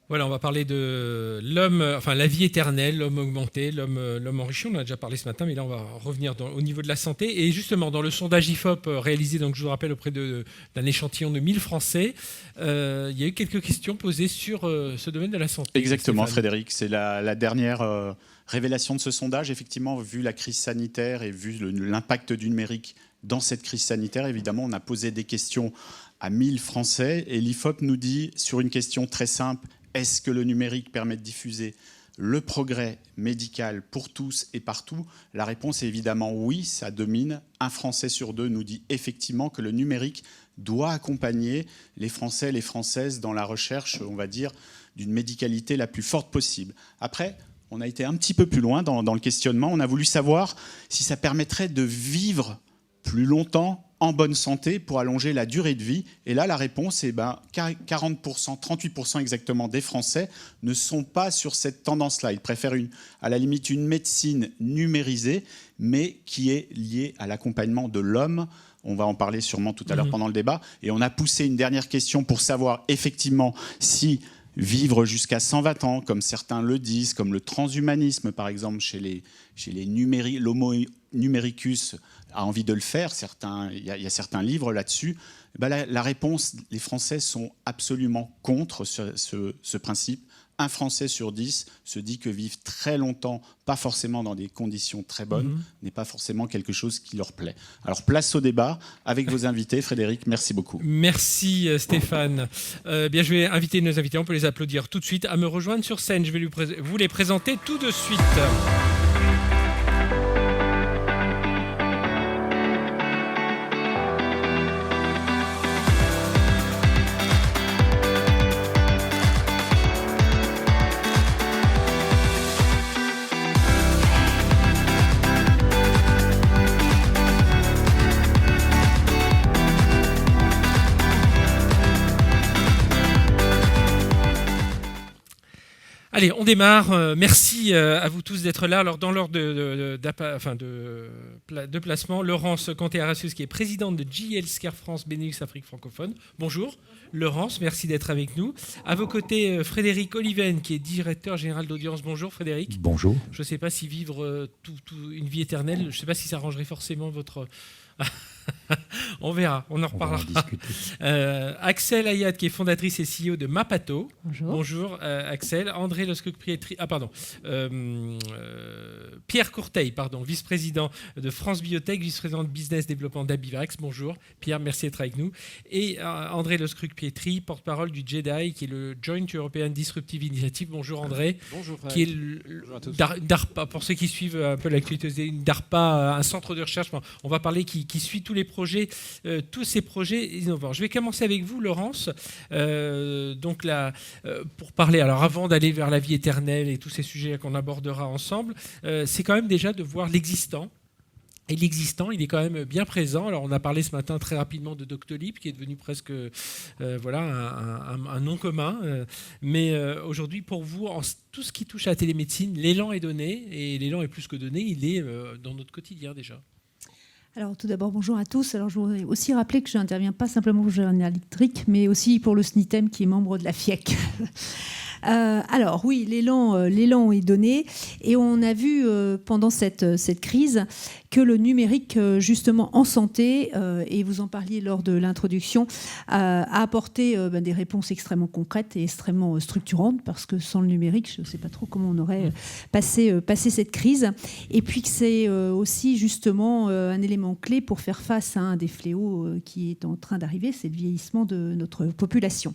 Voilà, on va parler de l'homme, enfin la vie éternelle, l'homme augmenté, l'homme enrichi. On en a déjà parlé ce matin, mais là on va revenir au niveau de la santé. Et justement, dans le sondage IFOP réalisé, donc je vous rappelle auprès d'un échantillon de 1000 Français, il y a eu quelques questions posées sur ce domaine de la santé. Exactement, Stéphane. Frédéric. C'est la dernière révélation de ce sondage. Effectivement, vu la crise sanitaire et vu l'impact du numérique dans cette crise sanitaire, évidemment, on a posé des questions à 1000 Français. Et l'IFOP nous dit, sur une question très simple, est-ce que le numérique permet de diffuser le progrès médical pour tous et partout? La réponse est évidemment oui, ça domine. Un Français sur deux nous dit effectivement que le numérique doit accompagner les Français et les Françaises dans la recherche, on va dire, d'une médicalité la plus forte possible. Après, on a été un petit peu plus loin dans le questionnement. On a voulu savoir si ça permettrait de vivre plus longtemps en bonne santé pour allonger la durée de vie. Et là, la réponse est 40%, 38% exactement des Français ne sont pas sur cette tendance-là. Ils préfèrent à la limite une médecine numérisée, mais qui est liée à l'accompagnement de l'homme. On va en parler sûrement tout à l'heure pendant le débat. Et on a poussé une dernière question pour savoir effectivement si vivre jusqu'à 120 ans, comme certains le disent, comme le transhumanisme, par exemple, chez les l'homo numericus a envie de le faire. Il y a certains livres là-dessus. La réponse, les Français sont absolument contre ce principe. Un Français sur 10 se dit que vivre très longtemps, pas forcément dans des conditions très bonnes, n'est pas forcément quelque chose qui leur plaît. Alors place au débat avec vos invités. Frédéric, merci beaucoup. Merci Stéphane. Bien, je vais inviter nos invités, on peut les applaudir tout de suite, à me rejoindre sur scène. Je vais vous les présenter tout de suite. Allez, on démarre. Merci à vous tous d'être là. Alors, dans l'ordre de placement, Laurence Canté-Arassius, qui est présidente de GE Healthcare France Benelux Afrique francophone. Bonjour. Laurence, merci d'être avec nous. À vos côtés, Frédéric Oliven, qui est directeur général d'audience. Bonjour Frédéric. Bonjour. Je ne sais pas si vivre une vie éternelle, je ne sais pas si ça arrangerait forcément votre... On verra, on en reparlera. Axel Ayad, qui est fondatrice et CEO de Mapato. Bonjour. Bonjour Axel. André Loscoq-Pietri. Pierre Courteil, vice-président de France Biotech, vice-président de business développement d'Abivax. Bonjour Pierre, merci d'être avec nous. Et André Loscoq-Pietri, porte-parole du JEDI, qui est le Joint European Disruptive Initiative. Bonjour André. Bonjour Fred. Qui est Bonjour à tous. DARPA, pour ceux qui suivent un peu l'actualité, une DARPA, un centre de recherche. On va parler qui suit tous les projets, tous ces projets innovants. Je vais commencer avec vous, Laurence. Pour parler, alors avant d'aller vers la vie éternelle et tous ces sujets qu'on abordera ensemble, c'est quand même déjà de voir l'existant. Et l'existant, il est quand même bien présent. Alors, on a parlé ce matin très rapidement de Doctolib, qui est devenu presque un nom commun. Mais aujourd'hui, pour vous, en tout ce qui touche à la télémédecine, l'élan est donné. Et l'élan est plus que donné, il est dans notre quotidien déjà. Alors tout d'abord, bonjour à tous. Alors je voudrais aussi rappeler que je n'interviens pas simplement pour Général Electric, mais aussi pour le SNITEM qui est membre de la FIEC. Alors oui, l'élan est donné et on a vu pendant cette crise que le numérique, justement en santé, et vous en parliez lors de l'introduction, a apporté des réponses extrêmement concrètes et extrêmement structurantes, parce que sans le numérique, je ne sais pas trop comment on aurait passé cette crise. Et puis que c'est aussi justement un élément clé pour faire face à un des fléaux qui est en train d'arriver, c'est le vieillissement de notre population.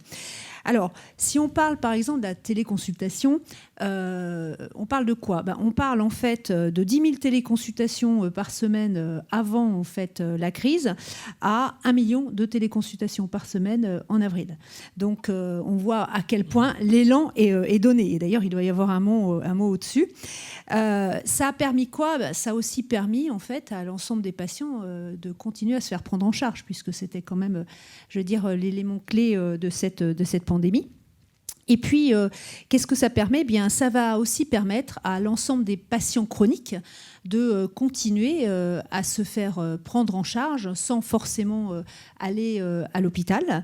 Alors, si on parle par exemple de la téléconsultation, on parle de quoi ? On parle en fait de 10 000 téléconsultations par semaine avant en fait, la crise à 1 million de téléconsultations par semaine en avril. Donc, on voit à quel point l'élan est donné. Et d'ailleurs, il doit y avoir un mot au-dessus. Ça a permis quoi ? Ça a aussi permis en fait, à l'ensemble des patients de continuer à se faire prendre en charge, puisque c'était quand même, je veux dire, l'élément clé de cette pandémie. Et puis, qu'est-ce que ça permet ? Eh bien, ça va aussi permettre à l'ensemble des patients chroniques de continuer à se faire prendre en charge sans forcément aller à l'hôpital.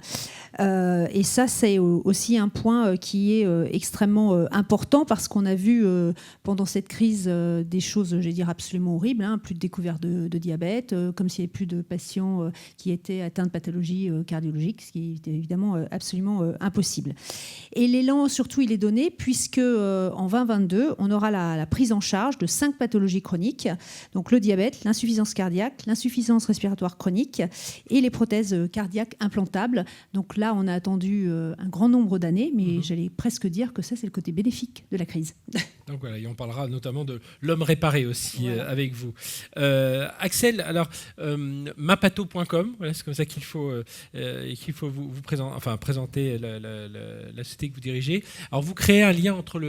Et ça, c'est aussi un point qui est extrêmement important parce qu'on a vu pendant cette crise des choses, je vais dire, absolument horribles, hein, plus de découverte de diabète, comme s'il n'y avait plus de patients qui étaient atteints de pathologies cardiologiques, ce qui était évidemment absolument impossible. Et l'élan, surtout, il est donné puisque en 2022, on aura la prise en charge de 5 pathologies chroniques. Donc le diabète, l'insuffisance cardiaque, l'insuffisance respiratoire chronique et les prothèses cardiaques implantables. Donc là, on a attendu un grand nombre d'années, mais j'allais presque dire que ça, c'est le côté bénéfique de la crise. Donc voilà, et on parlera notamment de l'homme réparé aussi avec vous. Axel, alors mapato.com, voilà, c'est comme ça qu'il faut vous présenter la société que vous dirigez. Alors vous créez un lien entre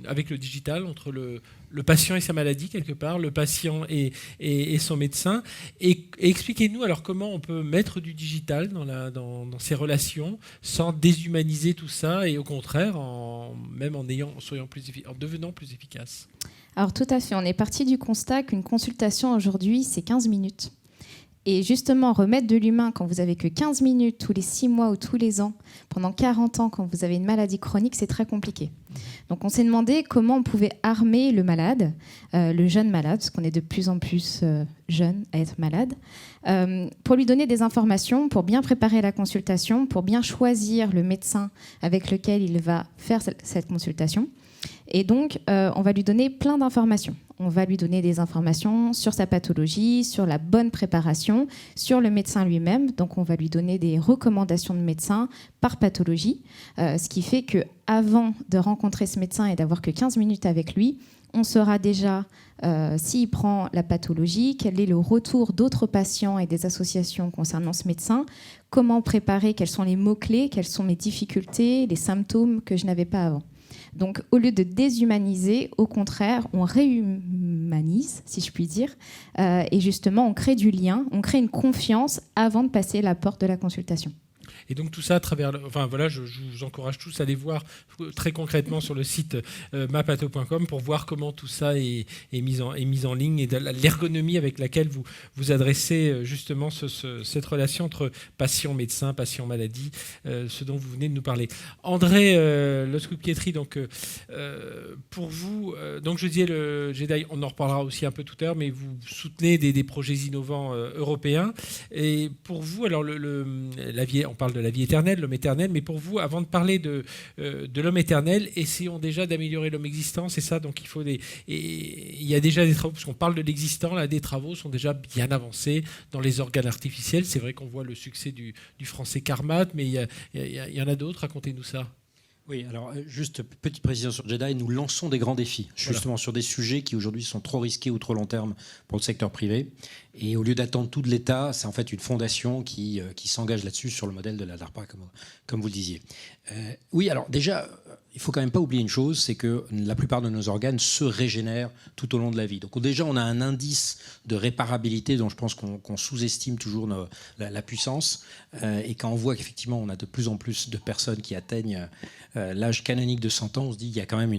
avec le digital, entre le patient et sa maladie quelque part, le patient et son médecin. Et expliquez-nous alors comment on peut mettre du digital dans ces relations sans déshumaniser tout ça et au contraire en devenant plus efficace. Alors tout à fait, on est parti du constat qu'une consultation aujourd'hui, c'est 15 minutes. Et justement, remettre de l'humain quand vous avez que 15 minutes tous les 6 mois ou tous les ans, pendant 40 ans, quand vous avez une maladie chronique, c'est très compliqué. Donc on s'est demandé comment on pouvait armer le malade, le jeune malade, parce qu'on est de plus en plus jeune à être malade, pour lui donner des informations, pour bien préparer la consultation, pour bien choisir le médecin avec lequel il va faire cette consultation. Et donc, on va lui donner plein d'informations. On va lui donner des informations sur sa pathologie, sur la bonne préparation, sur le médecin lui-même. Donc, on va lui donner des recommandations de médecin par pathologie, ce qui fait qu'avant de rencontrer ce médecin et d'avoir que 15 minutes avec lui, on saura déjà s'il prend la pathologie, quel est le retour d'autres patients et des associations concernant ce médecin, comment préparer, quels sont les mots-clés, quelles sont mes difficultés, les symptômes que je n'avais pas avant. Donc, au lieu de déshumaniser, au contraire, on réhumanise, si je puis dire, et justement, on crée du lien, on crée une confiance avant de passer la porte de la consultation. Et donc tout ça à travers, je vous encourage tous à aller voir très concrètement sur le site mapato.com pour voir comment tout ça est mis en ligne et de l'ergonomie avec laquelle vous adressez justement cette relation entre patient-médecin, patient-maladie, ce dont vous venez de nous parler. André Loscoop-Pietri, donc pour vous, donc je disais le JEDI, on en reparlera aussi un peu tout à l'heure, mais vous soutenez des projets innovants européens. Et pour vous, alors la vie, on parle de la vie éternelle, l'homme éternel, mais pour vous, avant de parler de l'homme éternel, essayons déjà d'améliorer l'homme existant, c'est ça, donc il y a déjà des travaux, parce qu'on parle de l'existant, là, des travaux sont déjà bien avancés dans les organes artificiels, c'est vrai qu'on voit le succès du français Carmat, mais il y en a d'autres, racontez-nous ça. Oui, alors juste petite précision sur JEDI, nous lançons des grands défis, justement sur des sujets qui aujourd'hui sont trop risqués ou trop long terme pour le secteur privé. Et au lieu d'attendre tout de l'État, c'est en fait une fondation qui s'engage là-dessus sur le modèle de la DARPA, comme vous le disiez. Oui, alors déjà, il ne faut quand même pas oublier une chose, c'est que la plupart de nos organes se régénèrent tout au long de la vie. Donc déjà, on a un indice de réparabilité dont je pense qu'on sous-estime toujours la puissance. Et quand on voit qu'effectivement, on a de plus en plus de personnes qui atteignent l'âge canonique de 100 ans, on se dit qu'il y a quand même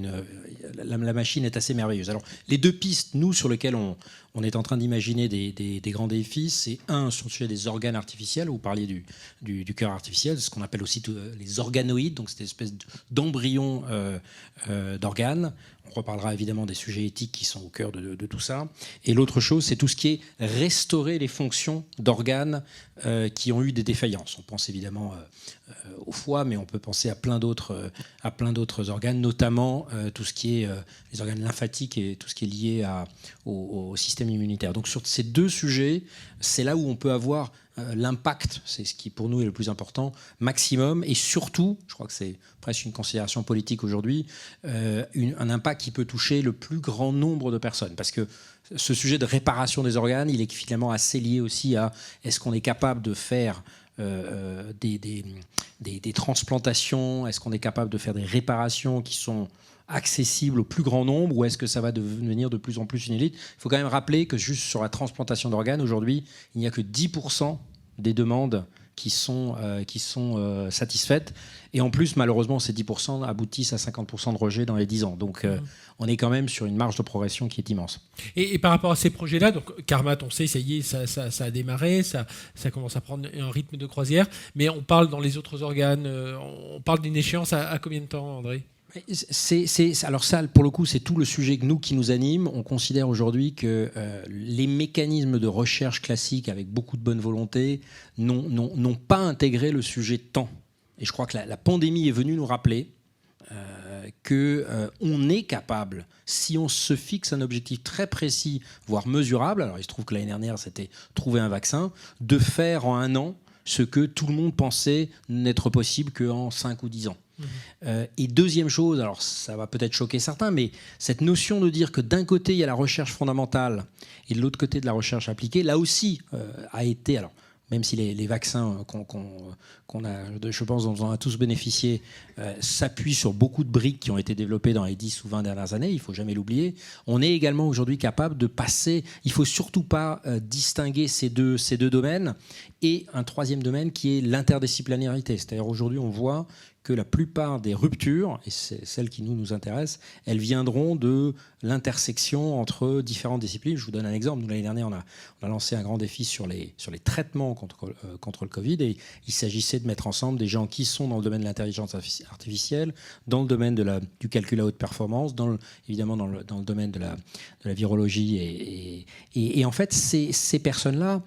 la machine est assez merveilleuse. Alors, les deux pistes, nous, sur lesquelles on est en train d'imaginer des grands défis, c'est sur le sujet des organes artificiels, vous parliez du cœur artificiel, ce qu'on appelle aussi les organoïdes, donc cette espèce d'embryon d'organes. On reparlera évidemment des sujets éthiques qui sont au cœur de tout ça. Et l'autre chose, c'est tout ce qui est restaurer les fonctions d'organes qui ont eu des défaillances. On pense évidemment au foie, mais on peut penser à plein d'autres organes, notamment tout ce qui est les organes lymphatiques et tout ce qui est lié au système immunitaire. Donc sur ces deux sujets, c'est là où on peut avoir l'impact, c'est ce qui pour nous est le plus important, maximum, et surtout, je crois que c'est presque une considération politique aujourd'hui, un impact qui peut toucher le plus grand nombre de personnes. Parce que ce sujet de réparation des organes, il est finalement assez lié aussi à est-ce qu'on est capable de faire des transplantations, est-ce qu'on est capable de faire des réparations qui sont accessibles au plus grand nombre, ou est-ce que ça va devenir de plus en plus une élite ? Il faut quand même rappeler que juste sur la transplantation d'organes, aujourd'hui, il n'y a que 10% des demandes qui sont satisfaites. Et en plus, malheureusement, ces 10% aboutissent à 50% de rejet dans les 10 ans. Donc, on est quand même sur une marge de progression qui est immense. Et par rapport à ces projets-là, donc Carmat, on sait, ça y est, ça a démarré, ça commence à prendre un rythme de croisière. Mais on parle dans les autres organes, on parle d'une échéance à combien de temps, André ? Alors ça, pour le coup, c'est tout le sujet qui nous anime. On considère aujourd'hui que les mécanismes de recherche classiques, avec beaucoup de bonne volonté, n'ont pas intégré le sujet de temps. Et je crois que la pandémie est venue nous rappeler qu'on est capable, si on se fixe un objectif très précis, voire mesurable, alors il se trouve que l'année dernière, c'était trouver un vaccin, de faire en 1 an ce que tout le monde pensait n'être possible qu'en 5 ou 10 ans. Et deuxième chose, alors ça va peut-être choquer certains, mais cette notion de dire que d'un côté il y a la recherche fondamentale et de l'autre côté de la recherche appliquée, là aussi a été, alors même si les vaccins qu'on a, je pense, dont on a tous bénéficié, s'appuient sur beaucoup de briques qui ont été développées dans les 10 ou 20 dernières années, il ne faut jamais l'oublier, on est également aujourd'hui capable de passer, il ne faut surtout pas distinguer ces deux domaines, et un troisième domaine qui est l'interdisciplinarité. C'est-à-dire aujourd'hui on voit que la plupart des ruptures, et c'est celles qui nous intéressent, elles viendront de l'intersection entre différentes disciplines. Je vous donne un exemple. Nous, l'année dernière, on a lancé un grand défi sur les traitements contre le Covid, et il s'agissait de mettre ensemble des gens qui sont dans le domaine de l'intelligence artificielle, dans le domaine du calcul à haute performance, évidemment dans le domaine de la virologie. Et en fait, ces personnes-là,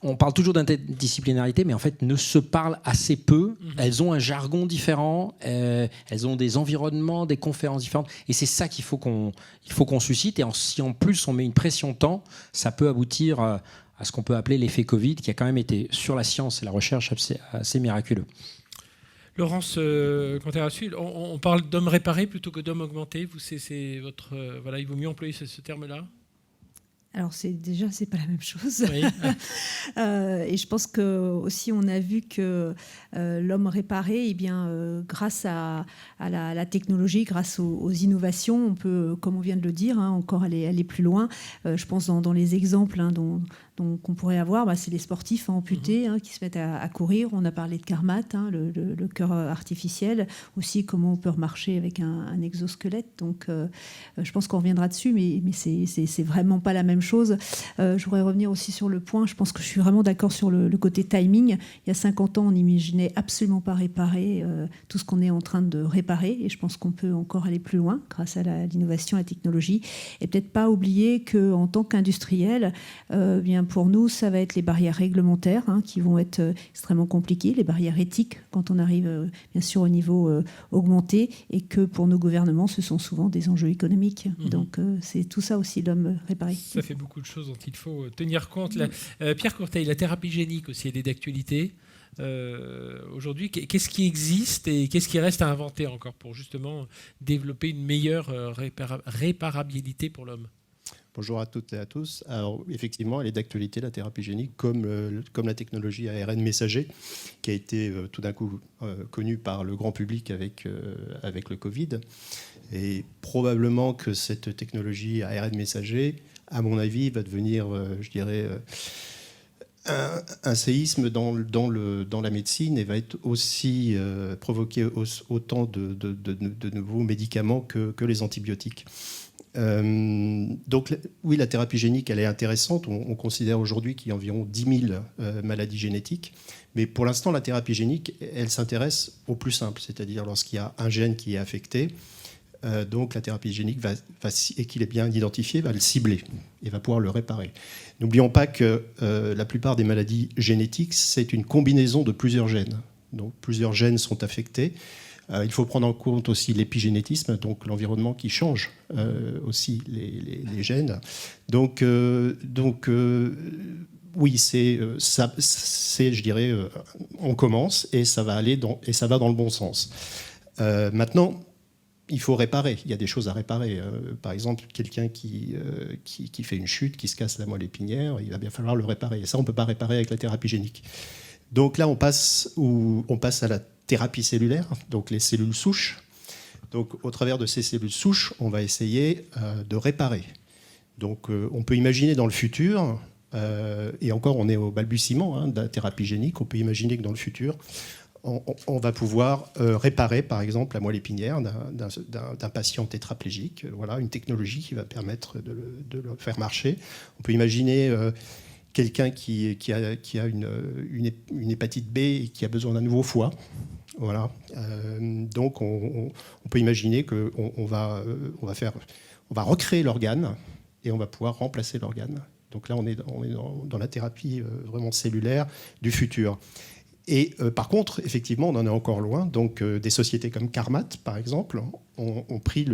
on parle toujours d'interdisciplinarité, mais en fait ne se parlent assez peu. Elles ont un jargon différent, elles ont des environnements, des conférences différentes, et c'est ça qu'il faut qu'on suscite. Et si en plus on met une pression temps, ça peut aboutir à ce qu'on peut appeler l'effet Covid, qui a quand même été sur la science et la recherche assez miraculeux. Laurence Cantera-Sul, on parle d'hommes réparés plutôt que d'hommes augmentés. C'est votre voilà, il vaut mieux employer ce terme-là. Alors c'est pas la même chose. Oui. Et je pense que aussi on a vu que l'homme réparé, eh bien, grâce à la technologie, grâce aux innovations, on peut, comme on vient de le dire, encore aller plus loin. Je pense dans les exemples qu'on pourrait avoir, c'est les sportifs amputés qui se mettent à courir. On a parlé de Carmat, le cœur artificiel, aussi comment on peut remarcher avec un exosquelette. Donc je pense qu'on reviendra dessus, mais c'est vraiment pas la même chose. Je voudrais revenir aussi sur le point, je pense que je suis vraiment d'accord sur le côté timing. Il y a 50 ans, on n'imaginait absolument pas réparer tout ce qu'on est en train de réparer, et je pense qu'on peut encore aller plus loin grâce à l'innovation et la technologie. Et peut-être pas oublier qu'en tant qu'industriel, bien pour nous, ça va être les barrières réglementaires qui vont être extrêmement compliquées, les barrières éthiques quand on arrive bien sûr au niveau augmenté, et que pour nos gouvernements, ce sont souvent des enjeux économiques. Donc c'est tout ça aussi l'homme réparé. Ça fait beaucoup de choses dont il faut tenir compte. Pierre Courteil, la thérapie génique aussi, elle est d'actualité. Aujourd'hui, qu'est-ce qui existe et qu'est-ce qui reste à inventer encore pour justement développer une meilleure réparabilité pour l'homme ? Bonjour à toutes et à tous. Alors, effectivement, elle est d'actualité, la thérapie génique, comme la technologie ARN messager, qui a été tout d'un coup connue par le grand public avec le Covid. Et probablement que cette technologie ARN messager, à mon avis, va devenir, je dirais, un séisme dans la médecine, et va être aussi provoquer autant de nouveaux médicaments que les antibiotiques. Donc oui, la thérapie génique, elle est intéressante. On considère aujourd'hui qu'il y a environ 10 000 maladies génétiques. Mais pour l'instant, la thérapie génique, elle s'intéresse au plus simple, c'est-à-dire lorsqu'il y a un gène qui est affecté. Donc la thérapie génique, et qu'il est bien identifié, va le cibler et va pouvoir le réparer. N'oublions pas que la plupart des maladies génétiques, c'est une combinaison de plusieurs gènes. Donc plusieurs gènes sont affectés. Il faut prendre en compte aussi l'épigénétisme, donc l'environnement qui change aussi les gènes. Donc oui, je dirais, on commence et ça va dans le bon sens. Maintenant, il faut réparer. Il y a des choses à réparer. Par exemple, quelqu'un qui fait une chute, qui se casse la moelle épinière, il va bien falloir le réparer. Et ça, on ne peut pas réparer avec la thérapie génique. Donc là, on passe à la thérapie cellulaire, donc les cellules souches. Donc au travers de ces cellules souches, on va essayer de réparer. Donc on peut imaginer dans le futur Et encore, on est au balbutiement de la thérapie génique. On peut imaginer que dans le futur, on va pouvoir réparer, par exemple, la moelle épinière d'un patient tétraplégique. Voilà, une technologie qui va permettre de le faire marcher. On peut imaginer quelqu'un qui a une hépatite B et qui a besoin d'un nouveau foie. Voilà. Donc, on peut imaginer qu'on va recréer l'organe et on va pouvoir remplacer l'organe. Donc là, on est dans la thérapie vraiment cellulaire du futur. Et par contre, effectivement, on en est encore loin. Donc, des sociétés comme Carmat, par exemple, ont pris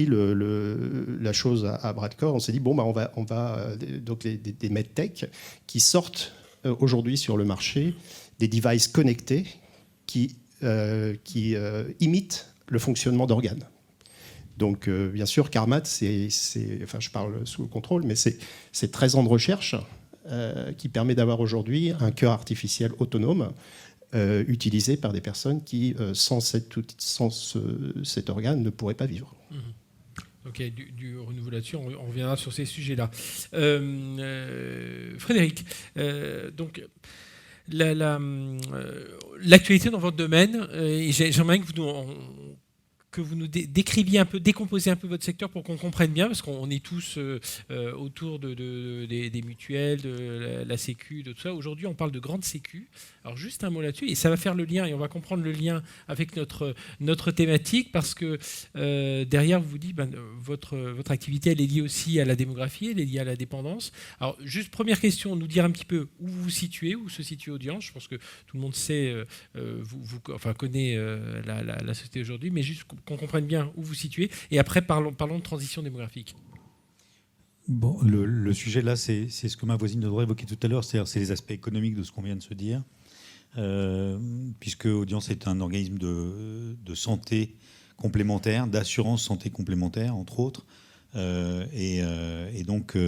la chose à bras de corps. On s'est dit, bon, on va donc des medtech qui sortent aujourd'hui sur le marché des devices connectés qui imitent le fonctionnement d'organes. Donc, bien sûr, Carmat, je parle sous contrôle, mais c'est 13 ans de recherche qui permet d'avoir aujourd'hui un cœur artificiel autonome utilisé par des personnes qui, sans cet organe, ne pourraient pas vivre. Ok, du renouveau là-dessus, on reviendra sur ces sujets-là. Frédéric, donc l'actualité dans votre domaine, j'aimerais que vous nous décriviez un peu, décomposiez un peu votre secteur pour qu'on comprenne bien, parce qu'on est tous autour des mutuelles, de la Sécu, de tout ça. Aujourd'hui, on parle de grande Sécu. Alors, juste un mot là-dessus, et ça va faire le lien, et on va comprendre le lien avec notre thématique, parce que derrière, vous dites, votre activité, elle est liée aussi à la démographie, elle est liée à la dépendance. Alors, juste première question, nous dire un petit peu où vous vous situez, où se situe Audience. Je pense que tout le monde sait, connaît la société aujourd'hui, mais juste qu'on comprenne bien où vous vous situez. Et après, parlons de transition démographique. Bon, le sujet là, c'est ce que ma voisine de droit évoquait tout à l'heure, c'est les aspects économiques de ce qu'on vient de se dire. Puisque Audience est un organisme de santé complémentaire, d'assurance santé complémentaire, entre autres. Et donc,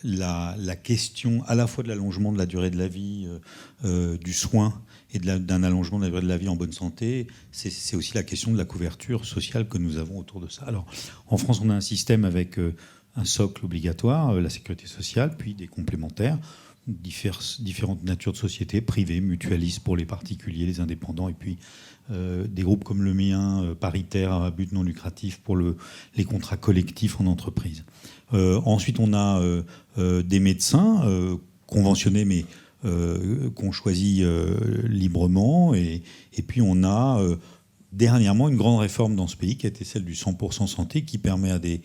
la question à la fois de l'allongement de la durée de la vie, du soin et d'un allongement de la durée de la vie en bonne santé, c'est aussi la question de la couverture sociale que nous avons autour de ça. Alors, en France, on a un système avec un socle obligatoire, la sécurité sociale, puis des complémentaires, différentes natures de sociétés, privées, mutualistes pour les particuliers, les indépendants, et puis des groupes comme le mien, paritaires à but non lucratif pour les contrats collectifs en entreprise. Ensuite, on a des médecins conventionnés, mais qu'on choisit librement. Et puis, on a dernièrement une grande réforme dans ce pays qui a été celle du 100% santé, qui permet à des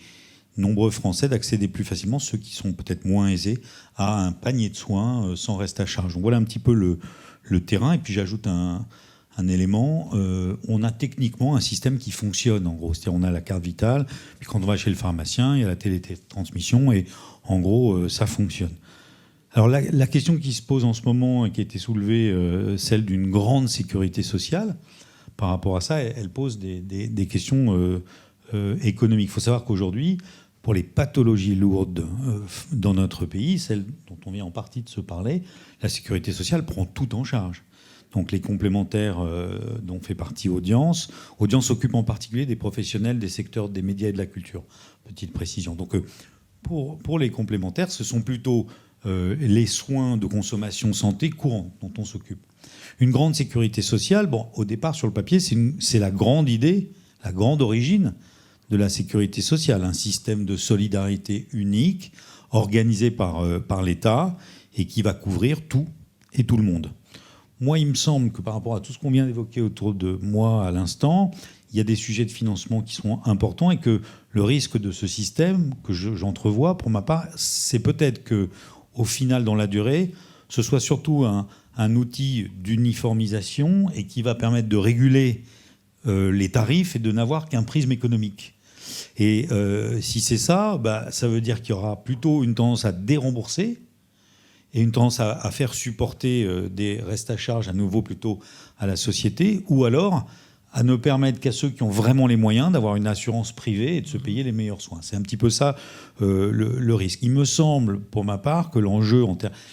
nombreux Français d'accéder plus facilement, ceux qui sont peut-être moins aisés, à un panier de soins sans reste à charge. Donc voilà un petit peu le terrain. Et puis j'ajoute un élément. On a techniquement un système qui fonctionne, en gros. C'est-à-dire on a la carte vitale, puis quand on va chez le pharmacien, il y a la télétransmission, et en gros, ça fonctionne. Alors la question qui se pose en ce moment, et qui a été soulevée, celle d'une grande sécurité sociale, par rapport à ça, elle pose des questions économiques. Il faut savoir qu'aujourd'hui, pour les pathologies lourdes dans notre pays, celles dont on vient en partie de se parler, la sécurité sociale prend tout en charge. Donc les complémentaires dont fait partie Audience s'occupe en particulier des professionnels des secteurs des médias et de la culture. Petite précision. Donc pour les complémentaires, ce sont plutôt les soins de consommation santé courants dont on s'occupe. Une grande sécurité sociale, au départ sur le papier, c'est la grande idée, la grande origine de la sécurité sociale, un système de solidarité unique, organisé par l'État et qui va couvrir tout et tout le monde. Moi, il me semble que par rapport à tout ce qu'on vient d'évoquer autour de moi à l'instant, il y a des sujets de financement qui sont importants et que le risque de ce système, que j'entrevois pour ma part, c'est peut-être qu'au final, dans la durée, ce soit surtout un outil d'uniformisation et qui va permettre de réguler les tarifs et de n'avoir qu'un prisme économique. Et si c'est ça, ça veut dire qu'il y aura plutôt une tendance à dérembourser et une tendance à faire supporter des restes à charge à nouveau plutôt à la société, ou alors à ne permettre qu'à ceux qui ont vraiment les moyens d'avoir une assurance privée et de se payer les meilleurs soins. C'est un petit peu ça le risque. Il me semble, pour ma part, que l'enjeu,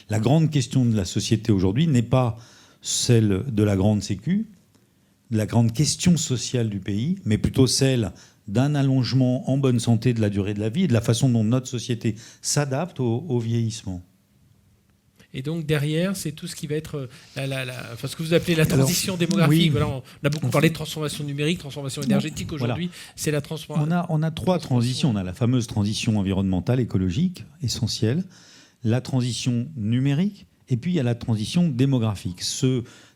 la grande question de la société aujourd'hui n'est pas celle de la grande sécu, de la grande question sociale du pays, mais plutôt celle d'un allongement en bonne santé de la durée de la vie et de la façon dont notre société s'adapte au vieillissement. Et donc derrière, c'est tout ce qui va être enfin, ce que vous appelez la transition démographique. Oui. Voilà, on a beaucoup parlé de transformation numérique, transformation énergétique. Aujourd'hui, c'est la transformation. On a trois transitions. On a la fameuse transition environnementale, écologique, essentielle, la transition numérique, et puis il y a la transition démographique.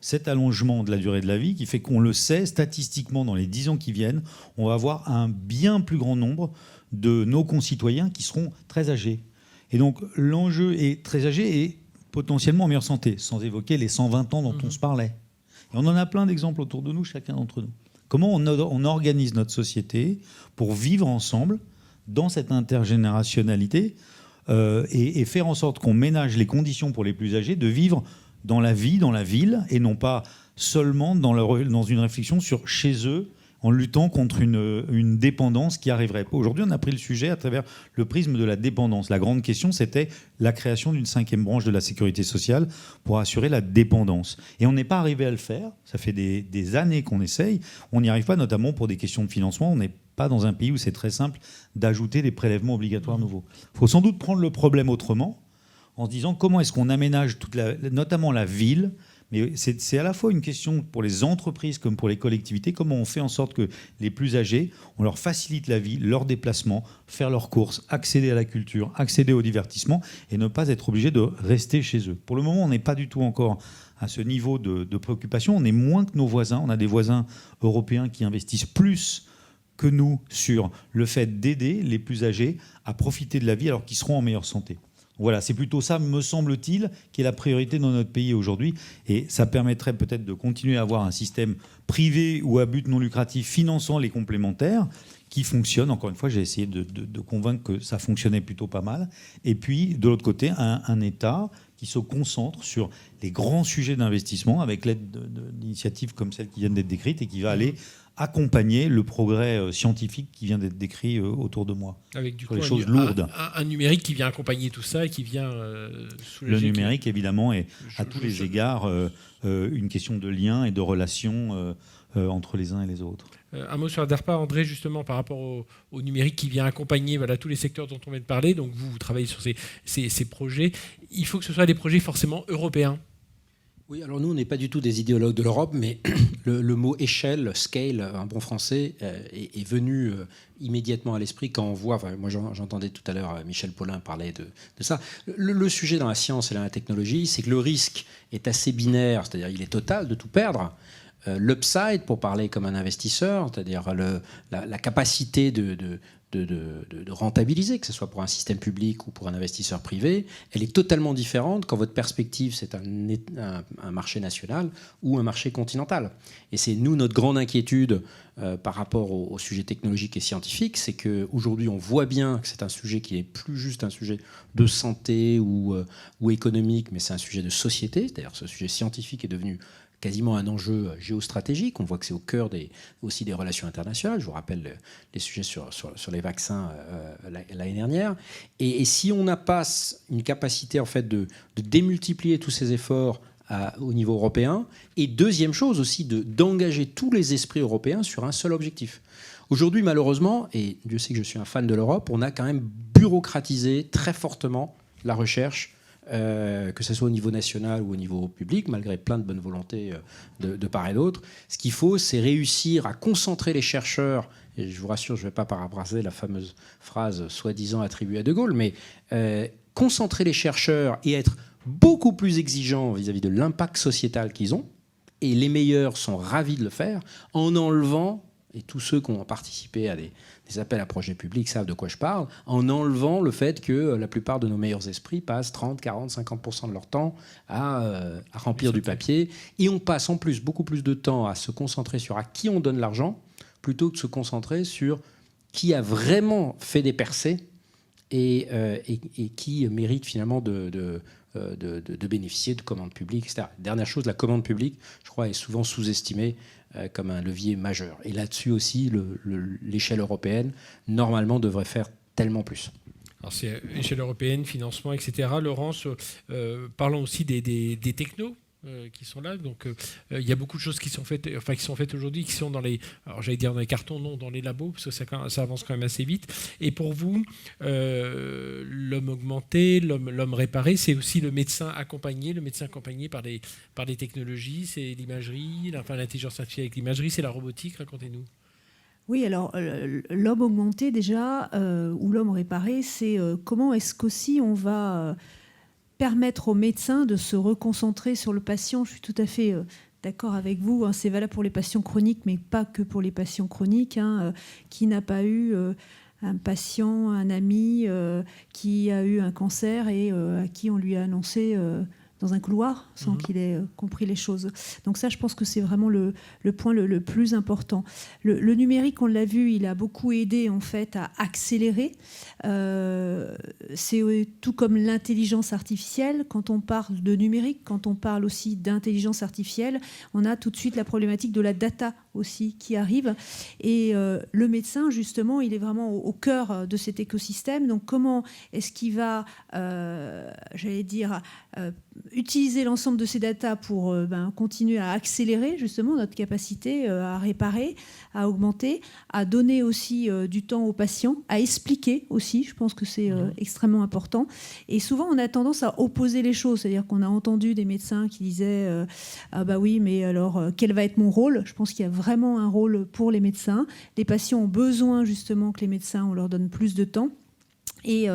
Cet allongement de la durée de la vie qui fait qu'on le sait, statistiquement, dans les 10 ans qui viennent, on va avoir un bien plus grand nombre de nos concitoyens qui seront très âgés. Et donc l'enjeu est très âgé et potentiellement en meilleure santé, sans évoquer les 120 ans dont on se parlait. Et on en a plein d'exemples autour de nous, chacun d'entre nous. Comment on organise notre société pour vivre ensemble dans cette intergénérationnalité et faire en sorte qu'on ménage les conditions pour les plus âgés de vivre dans la vie, dans la ville, et non pas seulement dans une réflexion sur chez eux, en luttant contre une dépendance qui arriverait. Aujourd'hui, on a pris le sujet à travers le prisme de la dépendance. La grande question, c'était la création d'une 5e branche de la sécurité sociale pour assurer la dépendance. Et on n'est pas arrivé à le faire. Ça fait des années qu'on essaye. On n'y arrive pas, notamment pour des questions de financement. On n'est pas dans un pays où c'est très simple d'ajouter des prélèvements obligatoires nouveaux. Il faut sans doute prendre le problème autrement, en se disant comment est-ce qu'on aménage notamment la ville. Mais c'est à la fois une question pour les entreprises comme pour les collectivités, comment on fait en sorte que les plus âgés, on leur facilite la vie, leurs déplacements, faire leurs courses, accéder à la culture, accéder au divertissement et ne pas être obligés de rester chez eux. Pour le moment, on n'est pas du tout encore à ce niveau de préoccupation. On est moins que nos voisins. On a des voisins européens qui investissent plus que nous sur le fait d'aider les plus âgés à profiter de la vie alors qu'ils seront en meilleure santé. Voilà, c'est plutôt ça, me semble-t-il, qui est la priorité dans notre pays aujourd'hui. Et ça permettrait peut-être de continuer à avoir un système privé ou à but non lucratif finançant les complémentaires qui fonctionne. Encore une fois, j'ai essayé de convaincre que ça fonctionnait plutôt pas mal. Et puis, de l'autre côté, un État qui se concentre sur les grands sujets d'investissement avec l'aide d'initiatives comme celles qui viennent d'être décrites et qui va aller accompagner le progrès scientifique qui vient d'être décrit autour de moi. Avec du sur coup les choses lourdes. Un numérique qui vient accompagner tout ça et qui vient soulager. Le numérique, évidemment, est à tous les égards une question de lien et de relation entre les uns et les autres. Un mot sur ADARPA, André, justement, par rapport au numérique qui vient accompagner tous les secteurs dont on vient de parler. Donc vous travaillez sur ces projets. Il faut que ce soit des projets forcément européens. Oui, alors nous, on n'est pas du tout des idéologues de l'Europe, mais le mot échelle, scale, un bon français, est venu immédiatement à l'esprit quand on voit, moi j'entendais tout à l'heure Michel Paulin parler de ça. Le sujet dans la science et dans la technologie, c'est que le risque est assez binaire, c'est-à-dire il est total de tout perdre. L'upside, pour parler comme un investisseur, c'est-à-dire la capacité de rentabiliser, que ce soit pour un système public ou pour un investisseur privé, elle est totalement différente quand votre perspective, c'est un marché national ou un marché continental. Et c'est notre grande inquiétude par rapport au sujet technologique et scientifique, c'est qu'aujourd'hui, on voit bien que c'est un sujet qui n'est plus juste un sujet de santé ou économique, mais c'est un sujet de société. C'est-à-dire ce sujet scientifique est devenu quasiment un enjeu géostratégique. On voit que c'est au cœur aussi des relations internationales. Je vous rappelle les sujets sur les vaccins l'année dernière. Et si on n'a pas une capacité en fait de démultiplier tous ces efforts au niveau européen, et deuxième chose aussi, d'engager tous les esprits européens sur un seul objectif. Aujourd'hui, malheureusement, et Dieu sait que je suis un fan de l'Europe, on a quand même bureaucratisé très fortement la recherche, que ce soit au niveau national ou au niveau public, malgré plein de bonnes volontés de part et d'autre. Ce qu'il faut, c'est réussir à concentrer les chercheurs, et je vous rassure, je ne vais pas paraphraser la fameuse phrase soi-disant attribuée à De Gaulle, mais concentrer les chercheurs et être beaucoup plus exigeants vis-à-vis de l'impact sociétal qu'ils ont, et les meilleurs sont ravis de le faire, en enlevant, et tous ceux qui ont participé à des appels à projets publics savent de quoi je parle, en enlevant le fait que la plupart de nos meilleurs esprits passent 30, 40, 50% de leur temps à remplir du papier. Et on passe en plus beaucoup plus de temps à se concentrer sur à qui on donne l'argent, plutôt que de se concentrer sur qui a vraiment fait des percées et qui mérite finalement de bénéficier de commandes publiques, etc. Dernière chose, la commande publique, je crois, est souvent sous-estimée comme un levier majeur. Et là-dessus aussi, l'échelle européenne, normalement, devrait faire tellement plus. Alors c'est échelle européenne, financement, etc. Laurence, parlons aussi des technos. qui sont là. Donc, il y a beaucoup de choses qui sont faites aujourd'hui, qui sont dans les, alors j'allais dire dans les cartons, non, dans les labos, parce que ça avance quand même assez vite. Et pour vous, l'homme augmenté, l'homme réparé, c'est aussi le médecin accompagné par les technologies, c'est l'imagerie, l'intelligence artificielle avec l'imagerie, c'est la robotique. Racontez-nous. Oui, alors l'homme augmenté déjà, ou l'homme réparé, c'est comment est-ce qu'aussi on va permettre aux médecins de se reconcentrer sur le patient. Je suis tout à fait d'accord avec vous, hein, c'est valable pour les patients chroniques, mais pas que pour les patients chroniques. Qui n'a pas eu un patient, un ami qui a eu un cancer et à qui on lui a annoncé dans un couloir sans qu'il ait compris les choses. Donc ça, je pense que c'est vraiment le point le plus important. Le numérique, on l'a vu, il a beaucoup aidé en fait à accélérer. C'est tout comme l'intelligence artificielle. Quand on parle de numérique, quand on parle aussi d'intelligence artificielle, on a tout de suite la problématique de la data aussi qui arrive. Et le médecin, justement, il est vraiment au cœur de cet écosystème. Donc comment est-ce qu'il va, utiliser l'ensemble de ces datas pour continuer à accélérer justement notre capacité à réparer, à augmenter, à donner aussi du temps aux patients, à expliquer aussi, je pense que c'est extrêmement important. Et souvent, on a tendance à opposer les choses, c'est-à-dire qu'on a entendu des médecins qui disaient ah bah oui, mais alors quel va être mon rôle ? Je pense qu'il y a vraiment un rôle pour les médecins. Les patients ont besoin justement que les médecins, on leur donne plus de temps. Et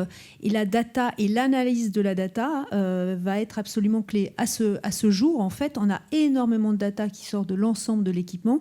la data et l'analyse de la data va être absolument clé. À ce jour, en fait, on a énormément de data qui sort de l'ensemble de l'équipement,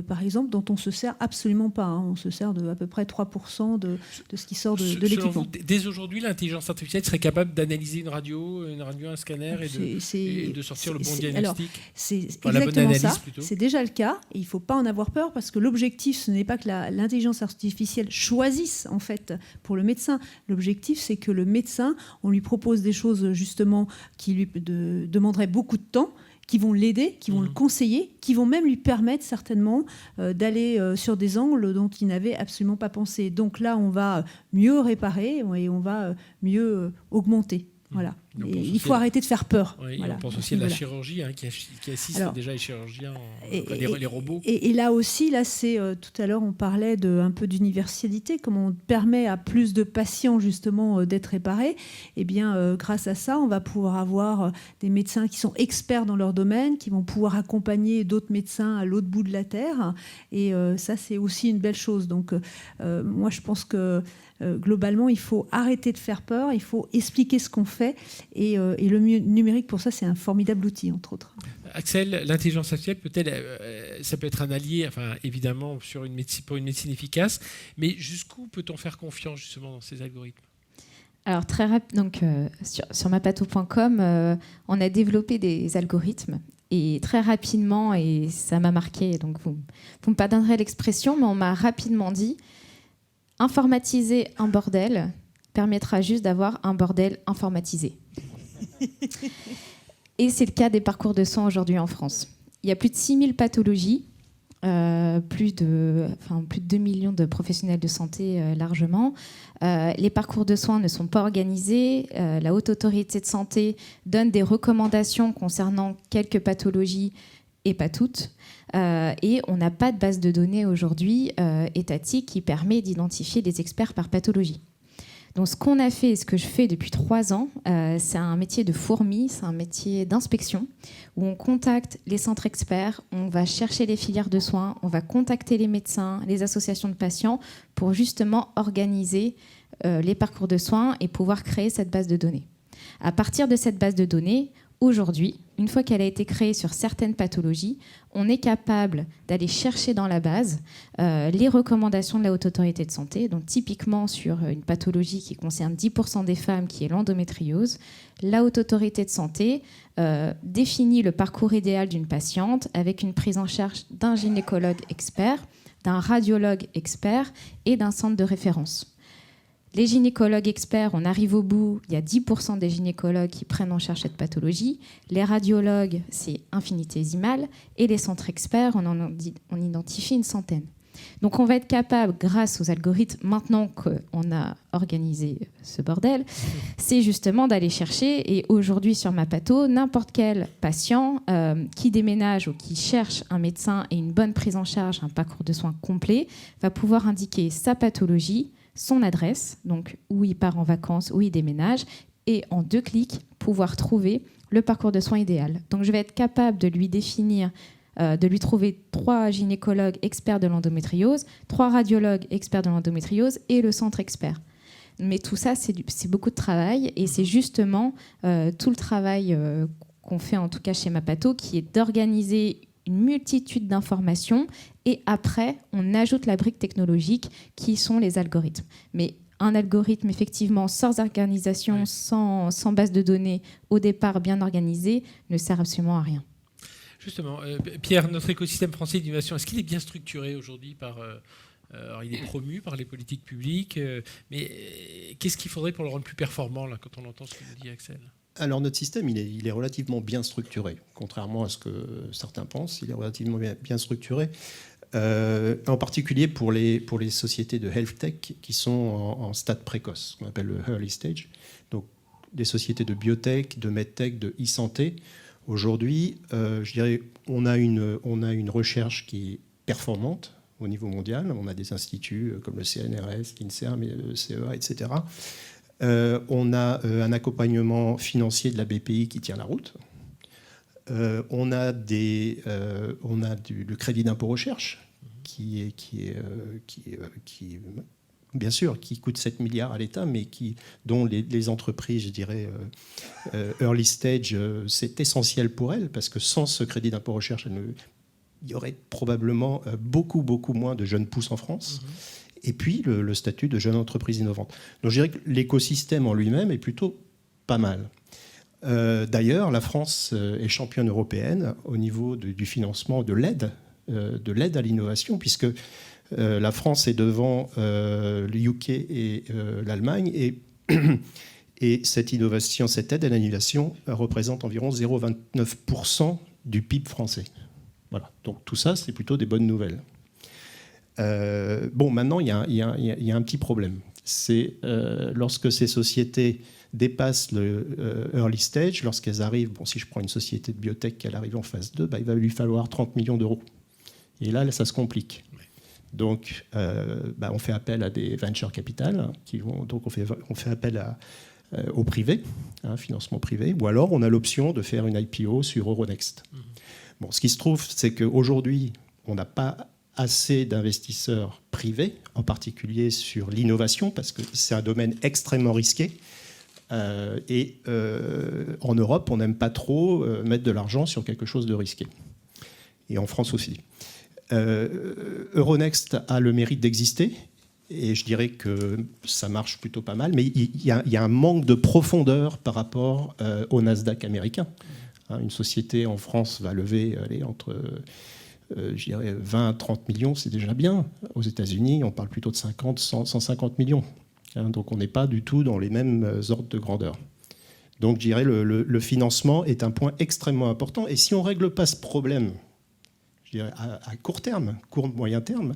par exemple, dont on ne se sert absolument pas. On se sert de à peu près 3% de ce qui sort de l'équipement. Dès aujourd'hui, l'intelligence artificielle serait capable d'analyser une radio, un scanner et de sortir le bon diagnostic. Alors, c'est exactement ça. C'est déjà le cas. Et il ne faut pas en avoir peur parce que l'objectif, ce n'est pas que l'intelligence artificielle choisisse, en fait, pour le médecin. L'objectif, c'est que le médecin, on lui propose des choses justement qui lui demanderaient beaucoup de temps, qui vont l'aider, qui vont le conseiller, qui vont même lui permettre certainement d'aller sur des angles dont il n'avait absolument pas pensé. Donc là, on va mieux réparer et on va mieux augmenter. Voilà. Et il faut arrêter de faire peur. Oui, voilà. On pense aussi à la chirurgie qui assiste déjà les chirurgiens, les robots. Et là aussi, c'est tout à l'heure, on parlait un peu d'universalité, comment on permet à plus de patients justement d'être réparés. Et bien, grâce à ça, on va pouvoir avoir des médecins qui sont experts dans leur domaine, qui vont pouvoir accompagner d'autres médecins à l'autre bout de la terre. Et ça, c'est aussi une belle chose. Donc, moi, je pense que globalement, il faut arrêter de faire peur, il faut expliquer ce qu'on fait. Et le numérique, pour ça, c'est un formidable outil, entre autres. Axel, l'intelligence artificielle, ça peut être un allié, évidemment, pour une médecine efficace, mais jusqu'où peut-on faire confiance, justement, dans ces algorithmes ? Alors, très rapide, donc, sur mapato.com, on a développé des algorithmes. Et très rapidement, et ça m'a marqué, donc vous me pardonnerez l'expression, mais on m'a rapidement dit « informatiser un bordel » permettra juste d'avoir un bordel informatisé. Et c'est le cas des parcours de soins aujourd'hui en France. Il y a plus de 6000 pathologies, plus de 2 millions de professionnels de santé largement. Les parcours de soins ne sont pas organisés. La Haute Autorité de Santé donne des recommandations concernant quelques pathologies et pas toutes. Et on n'a pas de base de données aujourd'hui étatique qui permet d'identifier les experts par pathologie. Donc, ce qu'on a fait et ce que je fais depuis 3 ans, c'est un métier de fourmi, c'est un métier d'inspection où on contacte les centres experts, on va chercher les filières de soins, on va contacter les médecins, les associations de patients pour justement organiser les parcours de soins et pouvoir créer cette base de données. À partir de cette base de données, aujourd'hui, une fois qu'elle a été créée sur certaines pathologies, on est capable d'aller chercher dans la base les recommandations de la Haute Autorité de Santé. Donc typiquement sur une pathologie qui concerne 10% des femmes, qui est l'endométriose, la Haute Autorité de Santé définit le parcours idéal d'une patiente avec une prise en charge d'un gynécologue expert, d'un radiologue expert et d'un centre de référence. Les gynécologues experts, on arrive au bout, il y a 10% des gynécologues qui prennent en charge cette pathologie. Les radiologues, c'est infinitésimal. Et les centres experts, on identifie une centaine. Donc on va être capable, grâce aux algorithmes, maintenant qu'on a organisé ce bordel, c'est justement d'aller chercher, et aujourd'hui sur Mapato, n'importe quel patient qui déménage ou qui cherche un médecin et une bonne prise en charge, un parcours de soins complet, va pouvoir indiquer sa pathologie, son adresse, donc où il part en vacances, où il déménage, et en 2 clics, pouvoir trouver le parcours de soins idéal. Donc je vais être capable de lui définir, de lui trouver 3 gynécologues experts de l'endométriose, 3 radiologues experts de l'endométriose et le centre expert. Mais tout ça, c'est beaucoup de travail, et c'est justement tout le travail qu'on fait en tout cas chez Mapato, qui est d'organiser une multitude d'informations, et après, on ajoute la brique technologique qui sont les algorithmes. Mais un algorithme, effectivement, sans organisation, sans base de données, au départ bien organisé, ne sert absolument à rien. Justement, Pierre, notre écosystème français d'innovation, est-ce qu'il est bien structuré aujourd'hui alors il est promu par les politiques publiques, mais qu'est-ce qu'il faudrait pour le rendre plus performant, là, quand on entend ce que nous dit Axel ? Alors notre système, il est relativement bien structuré. Contrairement à ce que certains pensent, il est relativement bien structuré. En particulier pour les sociétés de health tech qui sont en stade précoce, ce qu'on appelle le early stage. Donc des sociétés de biotech, de medtech, de e-santé. Aujourd'hui, je dirais, on a une recherche qui est performante au niveau mondial. On a des instituts comme le CNRS, l'INSERM, le CEA, etc. On a un accompagnement financier de la BPI qui tient la route. On a le crédit d'impôt recherche qui bien sûr, qui coûte 7 milliards à l'État, mais dont les entreprises, je dirais, early stage, c'est essentiel pour elles, parce que sans ce crédit d'impôt recherche, il y aurait probablement beaucoup moins de jeunes pousses en France. Et puis le statut de jeune entreprise innovante. Donc je dirais que l'écosystème en lui-même est plutôt pas mal. D'ailleurs, la France est championne européenne au niveau du financement de l'aide à l'innovation, puisque la France est devant le UK et l'Allemagne, et cette innovation, cette aide à l'innovation représente environ 0,29% du PIB français. Voilà. Donc tout ça, c'est plutôt des bonnes nouvelles. Maintenant, il y a un petit problème. C'est lorsque ces sociétés dépassent le early stage, lorsqu'elles arrivent, si je prends une société de biotech qui arrive en phase 2, il va lui falloir 30 millions d'euros. Et là, ça se complique. Donc, on fait appel à des venture capital, donc on fait appel au privé, financement privé, ou alors on a l'option de faire une IPO sur Euronext. Bon, ce qui se trouve, c'est qu'aujourd'hui, on n'a pas assez d'investisseurs privés, en particulier sur l'innovation, parce que c'est un domaine extrêmement risqué. Et en Europe, on n'aime pas trop mettre de l'argent sur quelque chose de risqué. Et en France aussi. Euronext a le mérite d'exister, et je dirais que ça marche plutôt pas mal, mais il y a un manque de profondeur par rapport au Nasdaq américain. Une société en France va lever entre 20 à 30 millions, c'est déjà bien. Aux États-Unis, on parle plutôt de 50, 150 millions. Donc on n'est pas du tout dans les mêmes ordres de grandeur. Donc je dirais le financement est un point extrêmement important. Et si on ne règle pas ce problème, je dirais à court moyen terme,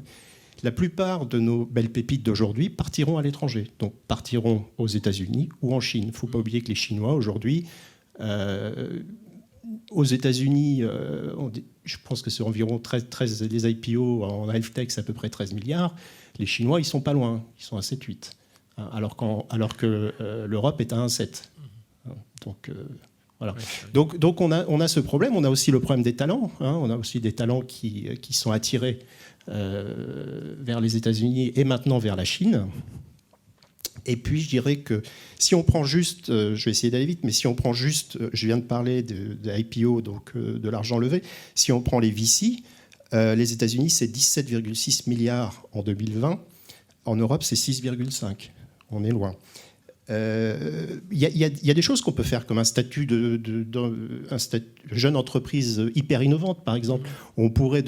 la plupart de nos belles pépites d'aujourd'hui partiront à l'étranger. Donc partiront aux États-Unis ou en Chine. Il ne faut pas oublier que les Chinois aujourd'hui, aux États-Unis, je pense que c'est environ 13 les IPO en health tech, c'est à peu près 13 milliards. Les Chinois, ils ne sont pas loin, ils sont à 7-8. Alors que l'Europe est à 1,7. Donc, voilà. Donc on a ce problème. On a aussi le problème des talents. On a aussi des talents qui sont attirés vers les États-Unis et maintenant vers la Chine. Et puis je dirais que si on prend juste, je vais essayer d'aller vite, mais si on prend juste, je viens de parler de IPO, donc de l'argent levé, si on prend les VC, les États-Unis c'est 17,6 milliards en 2020, en Europe c'est 6,5, on est loin. Il y a des choses qu'on peut faire, comme un statut de jeune entreprise hyper innovante, par exemple. On pourrait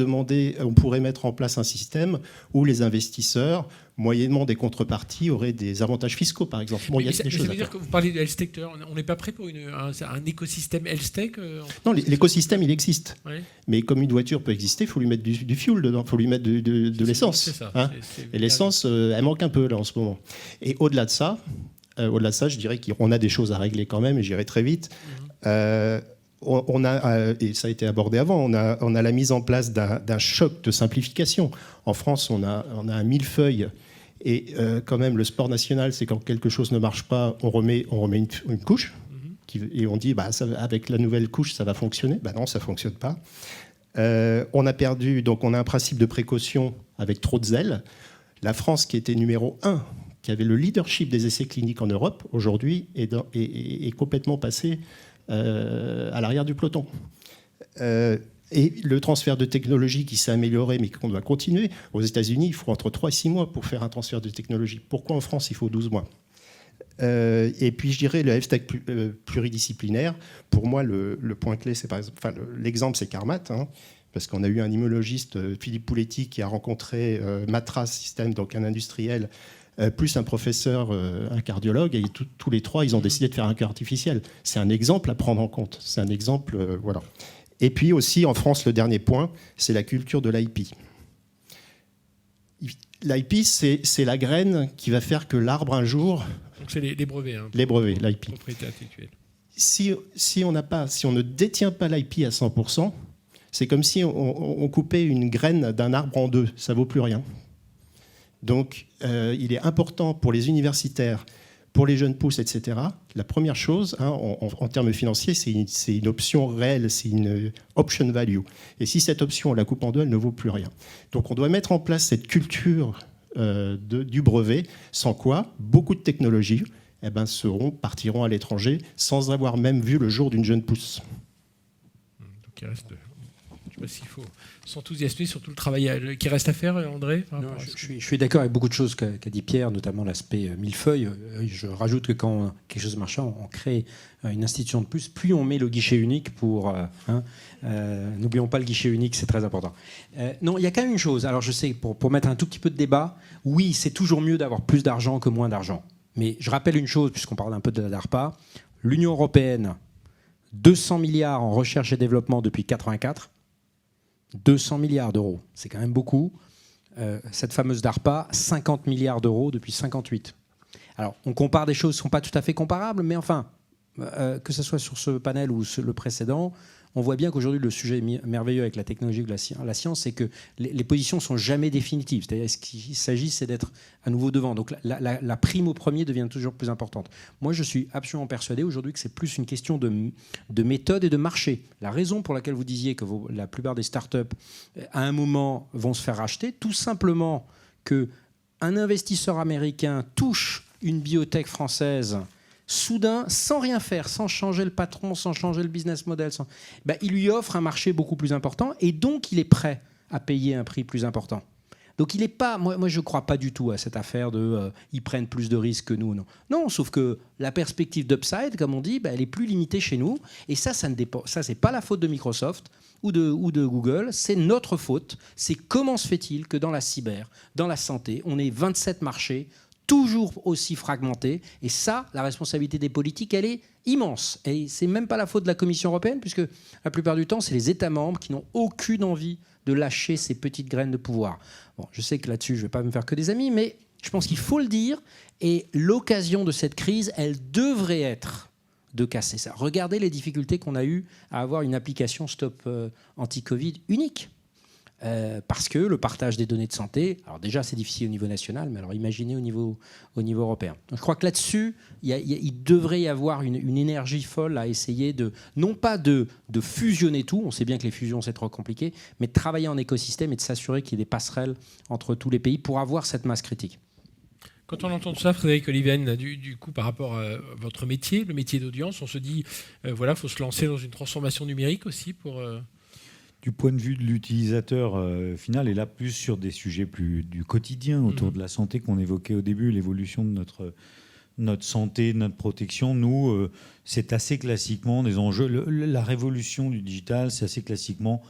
mettre en place un système où les investisseurs, moyennement des contreparties, auraient des avantages fiscaux, par exemple. Bon, il y a des choses ça à veut dire faire. que vous parlez de health tech, on n'est pas prêt pour un écosystème health tech Non, l'écosystème, il existe. Oui. Mais comme une voiture peut exister, il faut lui mettre du fuel dedans, il faut lui mettre de l'essence. C'est ça. Hein. Et l'essence, elle manque un peu là en ce moment. Et au-delà de ça, je dirais qu'on a des choses à régler quand même, et j'irai très vite. On a, et ça a été abordé avant, on a la mise en place d'un choc de simplification. En France, on a un millefeuille, et quand même, le sport national, c'est quand quelque chose ne marche pas, on remet une couche, et on dit, avec la nouvelle couche, ça va fonctionner. Non, ça ne fonctionne pas. On a perdu, donc on a un principe de précaution avec trop de zèle. La France, qui était numéro 1, qui avait le leadership des essais cliniques en Europe, aujourd'hui est complètement passé à l'arrière du peloton. Et le transfert de technologie qui s'est amélioré, mais qu'on doit continuer, aux États-Unis, il faut entre 3 et 6 mois pour faire un transfert de technologie. Pourquoi en France, il faut 12 mois et puis je dirais le health tech pluridisciplinaire. Pour moi, le point clé, c'est par exemple, l'exemple, c'est Carmat, hein, parce qu'on a eu un immunologiste, Philippe Pouletti, qui a rencontré Matra System, donc un industriel, plus un professeur, un cardiologue, et tous les trois, ils ont décidé de faire un cœur artificiel. C'est un exemple à prendre en compte. C'est un exemple, voilà. Et puis aussi, en France, le dernier point, c'est la culture de l'IP. L'IP, c'est la graine qui va faire que l'arbre, un jour... Donc c'est les brevets. Hein, les brevets, l'IP. Propriété intellectuelle. Si on ne détient pas l'IP à 100%, c'est comme si on coupait une graine d'un arbre en deux. Ça ne vaut plus rien. Donc, il est important pour les universitaires, pour les jeunes pousses, etc. La première chose, hein, en termes financiers, c'est une option réelle, c'est une option value. Et si cette option, on la coupe en deux, elle ne vaut plus rien. Donc, on doit mettre en place cette culture du brevet, sans quoi beaucoup de technologies partiront à l'étranger sans avoir même vu le jour d'une jeune pousse. Donc, il reste... Je ne sais pas s'il faut s'enthousiasmer sur tout le travail qui reste à faire, André. Non, je suis d'accord avec beaucoup de choses qu'a dit Pierre, notamment l'aspect millefeuille. Je rajoute que quand quelque chose marche, on crée une institution de plus. Plus on met le guichet unique pour... n'oublions pas le guichet unique, c'est très important. Non, il y a quand même une chose. Alors je sais, pour mettre un tout petit peu de débat, oui, c'est toujours mieux d'avoir plus d'argent que moins d'argent. Mais je rappelle une chose, puisqu'on parle un peu de la DARPA. L'Union européenne, 200 milliards en recherche et développement depuis 1984. 200 milliards d'euros, c'est quand même beaucoup. Cette fameuse DARPA, 50 milliards d'euros depuis 1958. Alors, on compare des choses qui ne sont pas tout à fait comparables, mais enfin, que ce soit sur ce panel ou le précédent, on voit bien qu'aujourd'hui, le sujet merveilleux avec la technologie de la science, c'est que les positions ne sont jamais définitives. C'est-à-dire, ce qu'il s'agit, c'est d'être à nouveau devant. Donc, la prime au premier devient toujours plus importante. Moi, je suis absolument persuadé aujourd'hui que c'est plus une question de méthode et de marché. La raison pour laquelle vous disiez que la plupart des startups, à un moment, vont se faire racheter, tout simplement qu'un investisseur américain touche une biotech française soudain, sans rien faire, sans changer le patron, sans changer le business model, il lui offre un marché beaucoup plus important et donc il est prêt à payer un prix plus important. Donc il n'est pas, moi je ne crois pas du tout à cette affaire de ils prennent plus de risques que nous. Non, sauf que la perspective d'upside, comme on dit, elle est plus limitée chez nous. Et ça c'est pas la faute de Microsoft ou de Google, c'est notre faute. C'est comment se fait-il que dans la cyber, dans la santé, on ait 27 marchés toujours aussi fragmenté. Et ça, la responsabilité des politiques, elle est immense. Et c'est même pas la faute de la Commission européenne, puisque la plupart du temps, c'est les États membres qui n'ont aucune envie de lâcher ces petites graines de pouvoir. Bon, je sais que là-dessus, je ne vais pas me faire que des amis, mais je pense qu'il faut le dire. Et l'occasion de cette crise, elle devrait être de casser ça. Regardez les difficultés qu'on a eues à avoir une application Stop Anti-Covid unique. Parce que le partage des données de santé, alors déjà c'est difficile au niveau national, mais alors imaginez au niveau européen. Donc je crois que là-dessus, il devrait y avoir une énergie folle à essayer non pas de fusionner tout, on sait bien que les fusions c'est trop compliqué, mais de travailler en écosystème et de s'assurer qu'il y ait des passerelles entre tous les pays pour avoir cette masse critique. Quand on entend tout ça, Frédéric Oliven, du coup, par rapport à votre métier, le métier d'audience, on se dit, voilà, il faut se lancer dans une transformation numérique aussi pour... Du point de vue de l'utilisateur final, et là plus sur des sujets plus du quotidien autour de la santé qu'on évoquait au début, l'évolution de notre santé, notre protection. Nous, c'est assez classiquement des enjeux. La révolution du digital, c'est assez classiquement,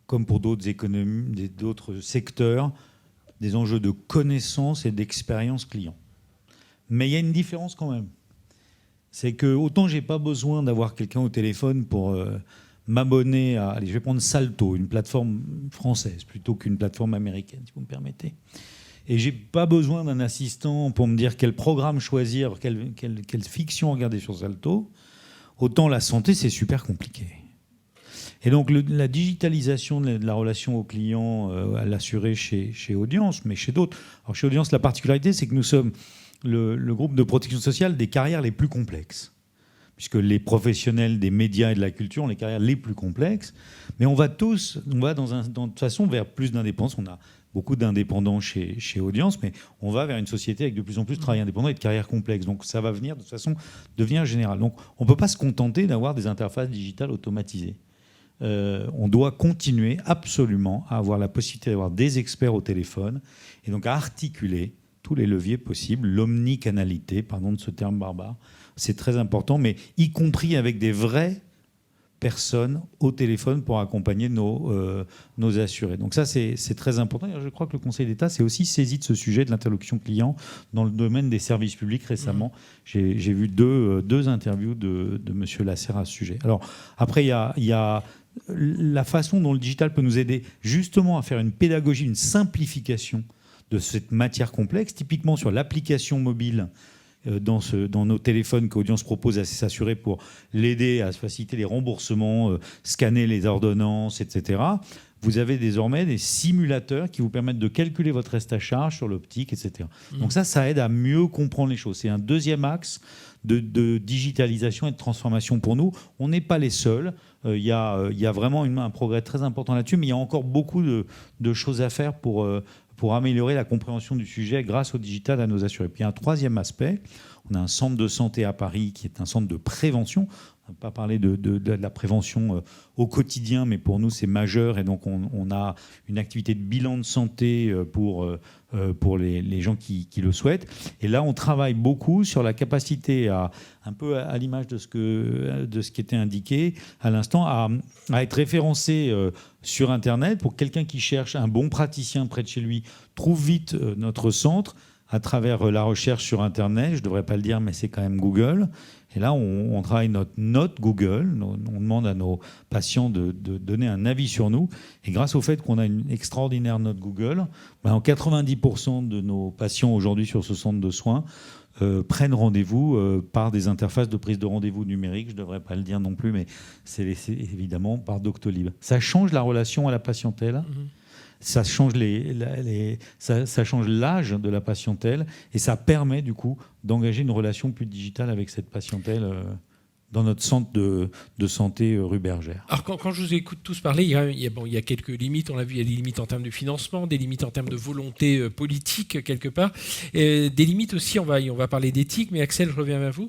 comme pour d'autres économies, d'autres secteurs, des enjeux de connaissance et d'expérience client. Mais il y a une différence quand même. C'est que autant j'ai pas besoin d'avoir quelqu'un au téléphone pour m'abonner à... Allez, je vais prendre Salto, une plateforme française, plutôt qu'une plateforme américaine, si vous me permettez. Et j'ai pas besoin d'un assistant pour me dire quel programme choisir, quelle fiction regarder sur Salto. Autant la santé, c'est super compliqué. Et donc la digitalisation de la relation au client, à l'assurer chez Audience, mais chez d'autres. Alors chez Audience, la particularité, c'est que nous sommes le groupe de protection sociale des carrières les plus complexes. Puisque les professionnels des médias et de la culture ont les carrières les plus complexes. Mais on va de toute façon vers plus d'indépendance. On a beaucoup d'indépendants chez Audience, mais on va vers une société avec de plus en plus de travail indépendant et de carrières complexes. Donc ça va venir de toute façon devenir général. Donc on ne peut pas se contenter d'avoir des interfaces digitales automatisées. On doit continuer absolument à avoir la possibilité d'avoir des experts au téléphone et donc à articuler tous les leviers possibles, l'omnicanalité, pardon de ce terme barbare, c'est très important, mais y compris avec des vraies personnes au téléphone pour accompagner nos assurés. Donc ça, c'est très important. Et je crois que le Conseil d'État s'est aussi saisi de ce sujet de l'interlocution client dans le domaine des services publics récemment. J'ai vu deux interviews de M. Lasserre à ce sujet. Alors après, il y a la façon dont le digital peut nous aider justement à faire une pédagogie, une simplification de cette matière complexe, typiquement sur l'application mobile dans nos téléphones qu'Audience propose à s'assurer pour l'aider à faciliter les remboursements, scanner les ordonnances, etc. Vous avez désormais des simulateurs qui vous permettent de calculer votre reste à charge sur l'optique, etc. Donc ça aide à mieux comprendre les choses. C'est un deuxième axe de digitalisation et de transformation pour nous. On n'est pas les seuls. Il y a vraiment un progrès très important là-dessus, mais il y a encore beaucoup de choses à faire pour améliorer la compréhension du sujet grâce au digital à nos assurés. Puis un troisième aspect, on a un centre de santé à Paris qui est un centre de prévention. On n'a pas parlé de la prévention au quotidien, mais pour nous c'est majeur et donc on a une activité de bilan de santé pour les gens qui le souhaitent. Et là on travaille beaucoup sur la capacité un peu à l'image de ce qui était indiqué à l'instant, à être référencé sur Internet pour que quelqu'un qui cherche un bon praticien près de chez lui trouve vite notre centre à travers la recherche sur Internet. Je ne devrais pas le dire, mais c'est quand même Google. Et là, on travaille notre note Google. On demande à nos patients de donner un avis sur nous. Et grâce au fait qu'on a une extraordinaire note Google, en 90% de nos patients aujourd'hui sur ce centre de soins prennent rendez-vous par des interfaces de prise de rendez-vous numériques. Je ne devrais pas le dire non plus, mais c'est évidemment par Doctolib. Ça change la relation à la patientèle. Ça change ça change l'âge de la patientèle et ça permet du coup d'engager une relation plus digitale avec cette patientèle dans notre centre de santé rue Bergère. Alors quand je vous écoute tous parler, il y a quelques limites, on l'a vu, il y a des limites en termes de financement, des limites en termes de volonté politique quelque part, des limites aussi, on va parler d'éthique, mais Axel, je reviens vers vous.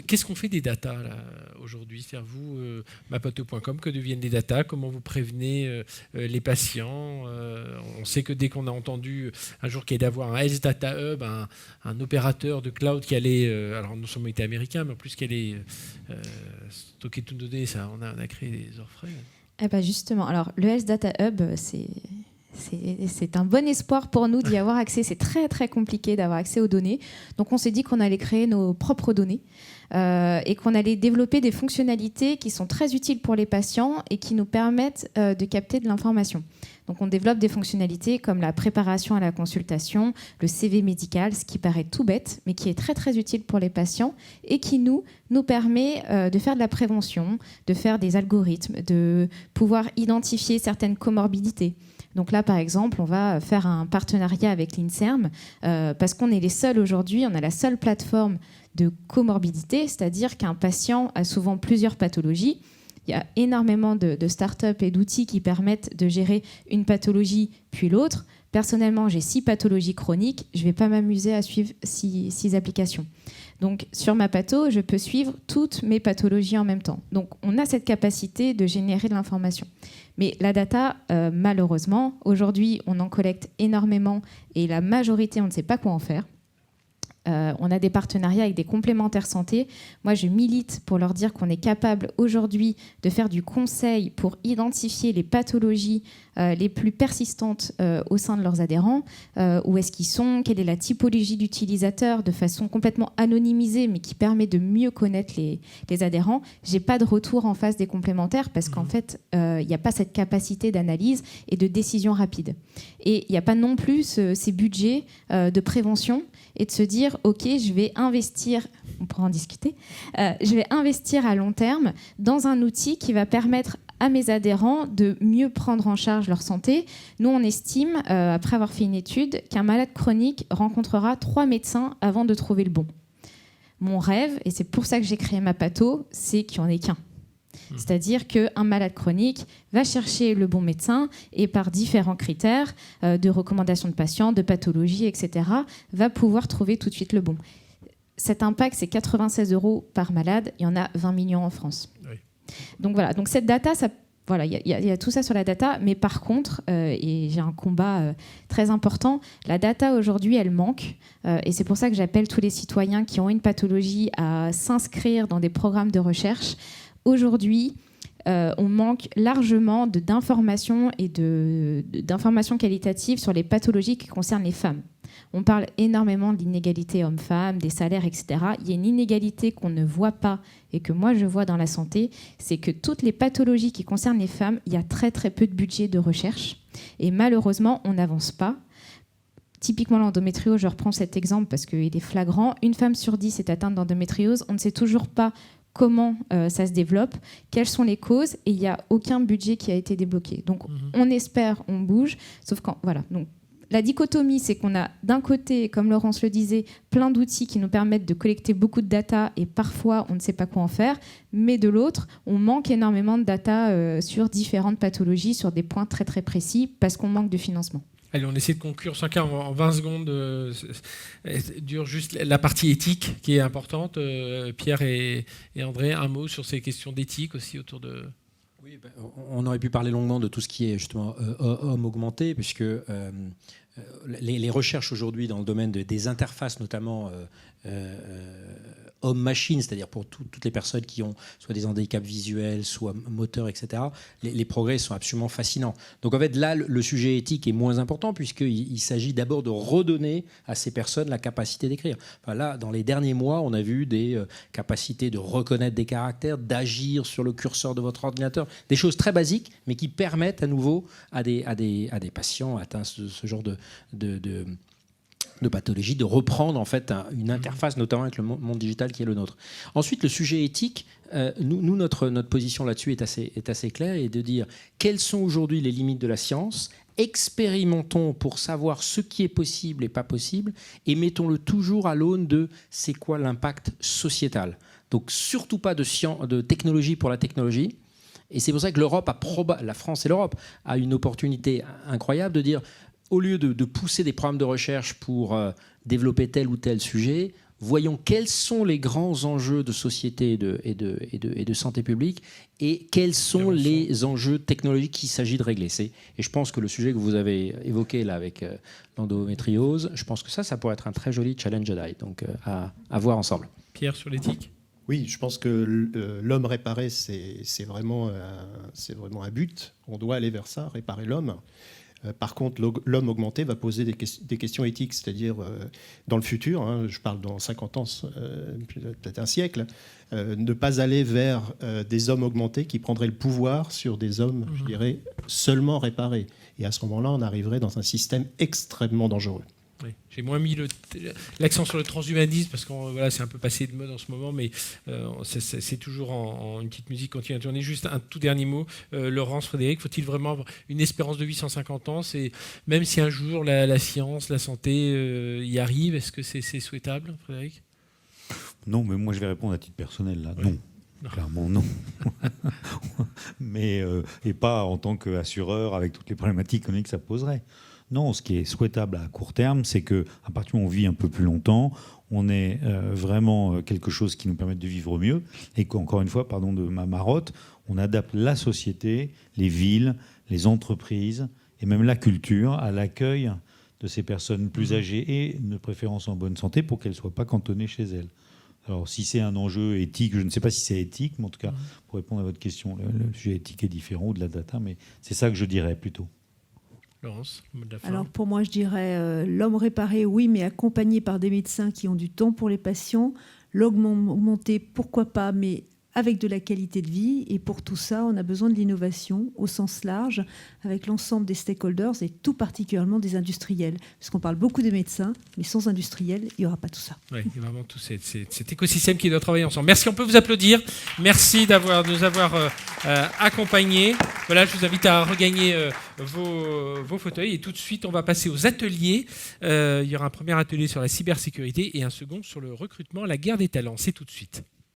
Qu'est-ce qu'on fait des datas là, aujourd'hui? Faire vous, mapato.com, que deviennent les datas? Comment vous prévenez les patients? On sait que dès qu'on a entendu un jour qu'il allait avoir un Health Data Hub, un opérateur de cloud qui allait, alors non seulement il était américain, mais en plus qui allait stocker toutes nos données, ça, on a créé des orfraies. Eh ben justement, alors le Health Data Hub, c'est un bon espoir pour nous d'y avoir accès. C'est très très compliqué d'avoir accès aux données. Donc on s'est dit qu'on allait créer nos propres données et qu'on allait développer des fonctionnalités qui sont très utiles pour les patients et qui nous permettent de capter de l'information. Donc on développe des fonctionnalités comme la préparation à la consultation, le CV médical, ce qui paraît tout bête, mais qui est très très utile pour les patients et qui nous permet de faire de la prévention, de faire des algorithmes, de pouvoir identifier certaines comorbidités. Donc là, par exemple, on va faire un partenariat avec l'INSERM parce qu'on est les seuls aujourd'hui, on a la seule plateforme de comorbidité, c'est-à-dire qu'un patient a souvent plusieurs pathologies. Il y a énormément de start-up et d'outils qui permettent de gérer une pathologie puis l'autre. Personnellement, j'ai 6 pathologies chroniques. Je ne vais pas m'amuser à suivre 6 applications. Donc, sur Mapato, je peux suivre toutes mes pathologies en même temps. Donc, on a cette capacité de générer de l'information. Mais la data, malheureusement, aujourd'hui, on en collecte énormément et la majorité, on ne sait pas quoi en faire. On a des partenariats avec des complémentaires santé. Moi, je milite pour leur dire qu'on est capable aujourd'hui de faire du conseil pour identifier les pathologies les plus persistantes au sein de leurs adhérents. Où est-ce qu'ils sont? Quelle est la typologie d'utilisateurs de façon complètement anonymisée, mais qui permet de mieux connaître les adhérents. Je n'ai pas de retour en face des complémentaires parce qu'en fait, il n'y a pas cette capacité d'analyse et de décision rapide. Et il n'y a pas non plus ces budgets de prévention et de se dire, OK, je vais investir, on pourra en discuter, je vais investir à long terme dans un outil qui va permettre à mes adhérents de mieux prendre en charge leur santé. Nous, on estime, après avoir fait une étude, qu'un malade chronique rencontrera 3 médecins avant de trouver le bon. Mon rêve, et c'est pour ça que j'ai créé ma patho, c'est qu'il n'y en ait qu'un. C'est-à-dire qu'un malade chronique va chercher le bon médecin et par différents critères de recommandation de patients, de pathologie, etc., va pouvoir trouver tout de suite le bon. Cet impact, c'est 96 € par malade. Il y en a 20 millions en France. Oui. Donc voilà, donc cette data, il y a tout ça sur la data, mais par contre, et j'ai un combat très important, la data aujourd'hui, elle manque, et c'est pour ça que j'appelle tous les citoyens qui ont une pathologie à s'inscrire dans des programmes de recherche. Aujourd'hui, on manque largement d'informations et d'informations qualitatives sur les pathologies qui concernent les femmes. On parle énormément de l'inégalité homme-femme, des salaires, etc. Il y a une inégalité qu'on ne voit pas et que moi je vois dans la santé, c'est que toutes les pathologies qui concernent les femmes, il y a très très peu de budget de recherche et malheureusement on n'avance pas. Typiquement l'endométriose, je reprends cet exemple parce qu'il est flagrant. Une femme sur 10 est atteinte d'endométriose, on ne sait toujours pas comment ça se développe, quelles sont les causes, et il n'y a aucun budget qui a été débloqué. Donc on espère, on bouge, sauf quand... Voilà. Donc, la dichotomie, c'est qu'on a d'un côté, comme Laurence le disait, plein d'outils qui nous permettent de collecter beaucoup de data et parfois on ne sait pas quoi en faire, mais de l'autre, on manque énormément de data sur différentes pathologies, sur des points très très précis, parce qu'on manque de financement. Allez, on essaie de conclure chacun en 20 secondes. Dure juste la partie éthique qui est importante. Pierre et André, un mot sur ces questions d'éthique aussi autour de... Oui, on aurait pu parler longuement de tout ce qui est justement homme augmenté, puisque les recherches aujourd'hui dans le domaine des interfaces, notamment homme-machine, c'est-à-dire pour toutes les personnes qui ont soit des handicaps visuels, soit moteurs, etc., les progrès sont absolument fascinants. Donc en fait, là, le sujet éthique est moins important puisqu'il s'agit d'abord de redonner à ces personnes la capacité d'écrire. Enfin, là, dans les derniers mois, on a vu des capacités de reconnaître des caractères, d'agir sur le curseur de votre ordinateur, des choses très basiques, mais qui permettent à nouveau à des patients atteints de ce genre de pathologie, de reprendre en fait une interface, notamment avec le monde digital qui est le nôtre. Ensuite, le sujet éthique, nous notre position là-dessus est assez claire, et de dire quelles sont aujourd'hui les limites de la science, expérimentons pour savoir ce qui est possible et pas possible, et mettons-le toujours à l'aune de c'est quoi l'impact sociétal. Donc surtout pas de technologie pour la technologie. Et c'est pour ça que la France et l'Europe a une opportunité incroyable de dire, au lieu de pousser des programmes de recherche pour développer tel ou tel sujet, voyons quels sont les grands enjeux de société et de santé publique et quels sont les enjeux technologiques qu'il s'agit de régler. Et je pense que le sujet que vous avez évoqué là avec l'endométriose, je pense que ça pourrait être un très joli challenge Jedi. Donc à voir ensemble. Pierre, sur l'éthique ? Oui, je pense que l'homme réparé, c'est vraiment un but. On doit aller vers ça, réparer l'homme. Par contre, l'homme augmenté va poser des questions éthiques, c'est-à-dire dans le futur, je parle dans 50 ans, peut-être un siècle, ne pas aller vers des hommes augmentés qui prendraient le pouvoir sur des hommes, je dirais, seulement réparés. Et à ce moment-là, on arriverait dans un système extrêmement dangereux. Oui. J'ai moins mis l'accent sur le transhumanisme parce que voilà, c'est un peu passé de mode en ce moment, mais c'est toujours en une petite musique continue à tourner. Juste un tout dernier mot, Laurence, Frédéric, faut-il vraiment avoir une espérance de vie 150 ans ? Même si un jour la science, la santé y arrive, est-ce que c'est souhaitable, Frédéric ? Non, mais moi je vais répondre à titre personnel là. Oui. Non. Clairement non. Mais et pas en tant qu'assureur avec toutes les problématiques économiques que ça poserait. Non, ce qui est souhaitable à court terme, c'est qu'à partir du moment où on vit un peu plus longtemps, on ait vraiment quelque chose qui nous permette de vivre mieux et qu'encore une fois, pardon de ma marotte, on adapte la société, les villes, les entreprises et même la culture à l'accueil de ces personnes plus âgées et de préférence en bonne santé pour qu'elles ne soient pas cantonnées chez elles. Alors, si c'est un enjeu éthique, je ne sais pas si c'est éthique, mais en tout cas, pour répondre à votre question, le sujet éthique est différent, ou de la data, mais c'est ça que je dirais plutôt. Laurence, le mot de la fin. Alors pour moi, je dirais l'homme réparé, oui, mais accompagné par des médecins qui ont du temps pour les patients. L'homme augmenté, pourquoi pas, mais avec de la qualité de vie. Et pour tout ça, on a besoin de l'innovation au sens large, avec l'ensemble des stakeholders et tout particulièrement des industriels. Parce qu'on parle beaucoup des médecins, mais sans industriels, il n'y aura pas tout ça. Oui, il y a vraiment tout cet écosystème qui doit travailler ensemble. Merci, on peut vous applaudir. Merci de nous avoir accompagnés. Voilà, je vous invite à regagner vos fauteuils. Et tout de suite, on va passer aux ateliers. Il y aura un premier atelier sur la cybersécurité et un second sur le recrutement, la guerre des talents. C'est tout de suite.